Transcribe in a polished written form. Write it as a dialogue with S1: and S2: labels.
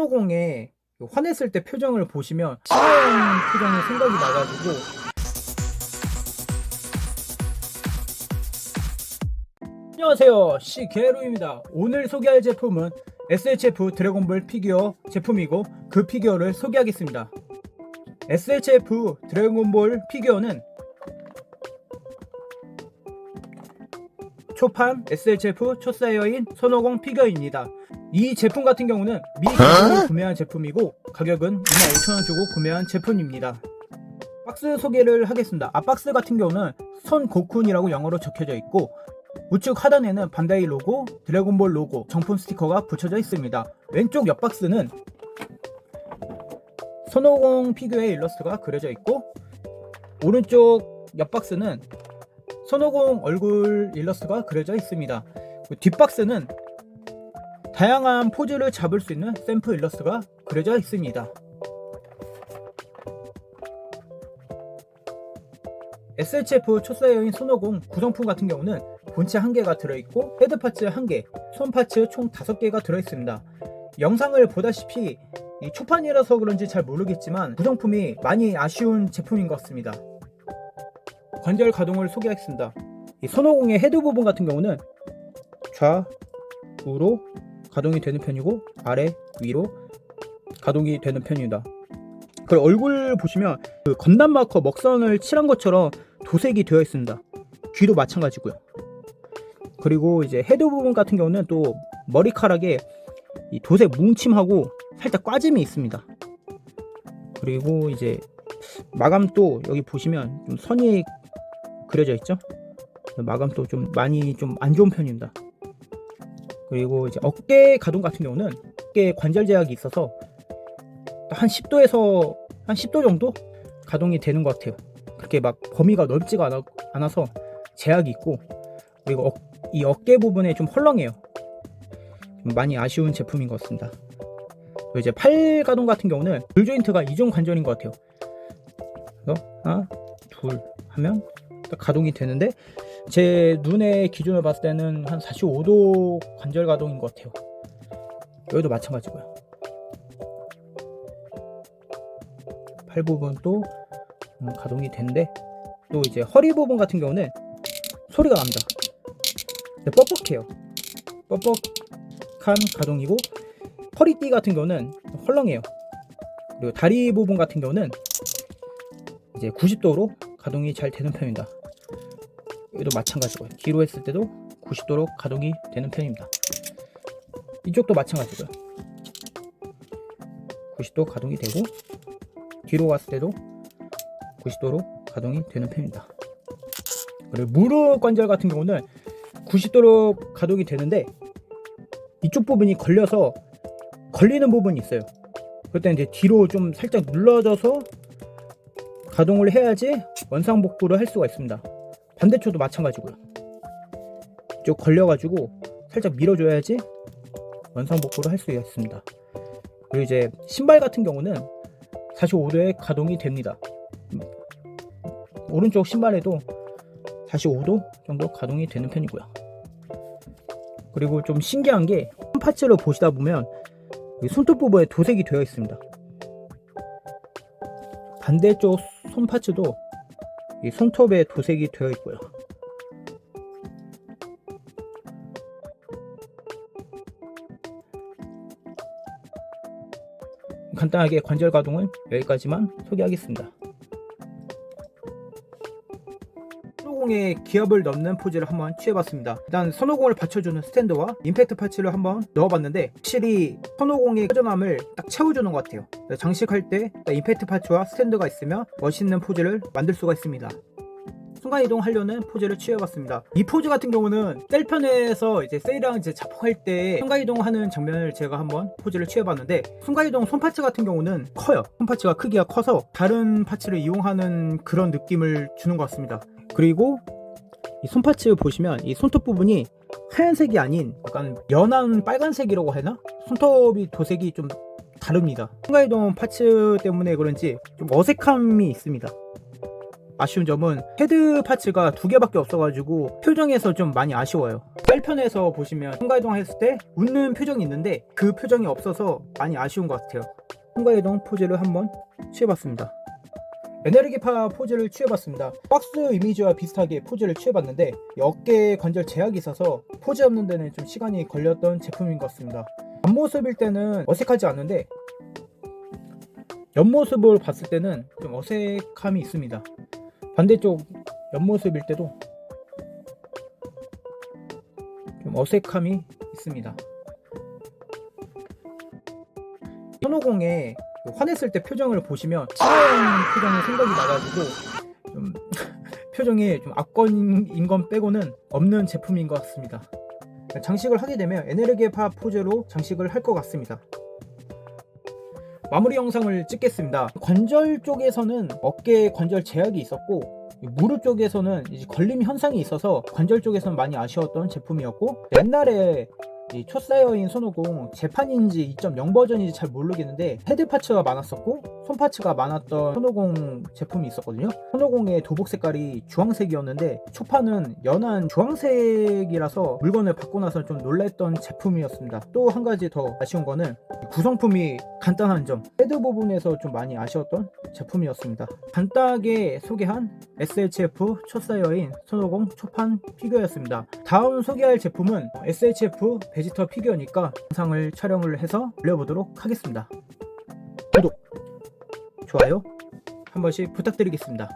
S1: 손오공에 화냈을 때 표정을 보시면 시나연 표정이 생각이 나가지고. 안녕하세요, 시게루입니다. 오늘 소개할 제품은 SHF 드래곤볼 피규어 제품이고 그 피규어를 소개하겠습니다. SHF 드래곤볼 피규어는 초판 SHF 초사이어인 손오공 피규어입니다. 이 제품 같은 경우는 미 기준으로 구매한 제품이고 가격은 25,000원 주고 구매한 제품입니다. 박스 소개를 하겠습니다. 앞박스 같은 경우는 손고쿤이라고 영어로 적혀져 있고 우측 하단에는 반다이 로고, 드래곤볼 로고, 정품 스티커가 붙여져 있습니다. 왼쪽 옆박스는 손오공 피규어의 일러스트가 그려져 있고 오른쪽 옆박스는 손오공 얼굴 일러스트가 그려져 있습니다. 뒷박스는 다양한 포즈를 잡을 수 있는 샘플 일러스트가 그려져 있습니다. SHF 초사이어인 손오공 구성품 같은 경우는 본체 1개가 들어있고 헤드 파츠 1개, 손 파츠 총 5개가 들어있습니다. 영상을 보다시피 이 초판이라서 그런지 잘 모르겠지만 구성품이 많이 아쉬운 제품인 것 같습니다. 관절 가동을 소개하겠습니다. 이 손오공의 헤드 부분 같은 경우는 좌우로 가동이 되는 편이고 아래 위로 가동이 되는 편입니다. 그리고 얼굴 보시면 그 건담 마커 먹선을 칠한 것처럼 도색이 되어 있습니다. 귀도 마찬가지고요. 그리고 이제 헤드 부분 같은 경우는 또 머리카락에 이 도색 뭉침하고 살짝 과짐이 있습니다. 그리고 이제 마감도 여기 보시면 좀 선이 그려져 있죠. 마감도 좀 많이 좀 안 좋은 편입니다. 그리고 이제 어깨 가동 같은 경우는 어깨 관절 제약이 있어서 한 10도에서 한 10도 정도 가동이 되는 것 같아요. 그렇게 막 범위가 넓지가 않아서 제약이 있고 그리고 이 어깨 부분에 좀 헐렁해요. 좀 많이 아쉬운 제품인 것 같습니다. 그리고 이제 팔 가동 같은 경우는 줄 조인트가 이중 관절인 것 같아요. 그래서 하나, 둘 하면 가동이 되는데 제 눈의 기준으로 봤을 때는 한 45도 관절 가동인 것 같아요. 여기도 마찬가지고요. 팔 부분도 가동이 되는데 또 이제 허리 부분 같은 경우는 소리가 납니다. 뻑뻑해요. 뻑뻑한 가동이고 허리띠 같은 경우는 헐렁해요. 그리고 다리 부분 같은 경우는 이제 90도로 가동이 잘 되는 편입니다. 여기도 마찬가지고요. 뒤로 했을 때도 90도로 가동이 되는 편입니다. 이쪽도 마찬가지고요. 90도 가동이 되고 뒤로 갔을 때도 90도로 가동이 되는 편입니다. 그리고 무릎 관절 같은 경우는 90도로 가동이 되는데 이쪽 부분이 걸려서 걸리는 부분이 있어요. 그럴 때 이제 뒤로 좀 살짝 눌러져서 가동을 해야지 원상복구를 할 수가 있습니다. 반대쪽도 마찬가지고요. 이쪽 걸려가지고 살짝 밀어줘야지 원상복구를 할 수가 있습니다. 그리고 이제 신발 같은 경우는 45도에 가동이 됩니다. 오른쪽 신발에도 45도 정도 가동이 되는 편이고요. 그리고 좀 신기한 게 손파츠를 보시다 보면 손톱 부분에 도색이 되어 있습니다. 반대쪽 손파츠도 이 손톱에 도색이 되어 있고요. 간단하게 관절 가동은 여기까지만 소개하겠습니다. 손오공의 기압을 넣는 포즈를 한번 취해봤습니다. 일단 손오공을 받쳐주는 스탠드와 임팩트 파츠를 한번 넣어봤는데 확실히 손오공의 허전함을 딱 채워주는 것 같아요. 장식할 때 임팩트 파츠와 스탠드가 있으면 멋있는 포즈를 만들 수가 있습니다. 순간이동 하려는 포즈를 취해봤습니다. 이 포즈 같은 경우는 셀편에서 이제 세이랑 이제 자폭할 때 순간이동 하는 장면을 제가 한번 포즈를 취해봤는데 순간이동 손파츠 같은 경우는 커요. 손파츠가 크기가 커서 다른 파츠를 이용하는 그런 느낌을 주는 것 같습니다. 그리고 이 손파츠 보시면 이 손톱 부분이 하얀색이 아닌 약간 연한 빨간색이라고 하나? 손톱이 도색이 좀 다릅니다. 순간이동 파츠 때문에 그런지 좀 어색함이 있습니다. 아쉬운 점은 헤드 파츠가 2개밖에 없어가지고 표정에서 좀 많이 아쉬워요. 빨편에서 보시면 통과이동 했을 때 웃는 표정이 있는데 그 표정이 없어서 많이 아쉬운 것 같아요. 통과이동 포즈를 한번 취해봤습니다. 에너지파 포즈를 취해봤습니다. 박스 이미지와 비슷하게 포즈를 취해봤는데 어깨 관절 제약이 있어서 포즈 잡는 데는 좀 시간이 걸렸던 제품인 것 같습니다. 앞모습일 때는 어색하지 않은데 옆모습을 봤을 때는 좀 어색함이 있습니다. 반대쪽 옆모습일 때도 좀 어색함이 있습니다. 손오공의 화냈을 때 표정을 보시면 차가운 표정이 생각이 나가지고 좀 표정이 좀 악건인 건 빼고는 없는 제품인 것 같습니다. 장식을 하게 되면 에네르기파 포즈로 장식을 할 것 같습니다. 마무리 영상을 찍겠습니다. 관절 쪽에서는 어깨 관절 제약이 있었고 무릎 쪽에서는 이제 걸림 현상이 있어서 관절 쪽에서는 많이 아쉬웠던 제품이었고, 옛날에 이 초사이어인 손오공 재판인지 2.0 버전인지 잘 모르겠는데 헤드 파츠가 많았었고 손 파츠가 많았던 손오공 제품이 있었거든요. 손오공의 도복 색깔이 주황색이었는데 초판은 연한 주황색이라서 물건을 받고 나서 좀 놀랬던 제품이었습니다. 또 한 가지 더 아쉬운 거는 구성품이 간단한 점, 헤드 부분에서 좀 많이 아쉬웠던 제품이었습니다. 간단하게 소개한 SHF 초사이어인 손오공 초판 피규어였습니다. 다음 소개할 제품은 SHF 베지터 피규어니까 영상을 촬영을 해서 올려보도록 하겠습니다. 구독, 좋아요 한 번씩 부탁드리겠습니다.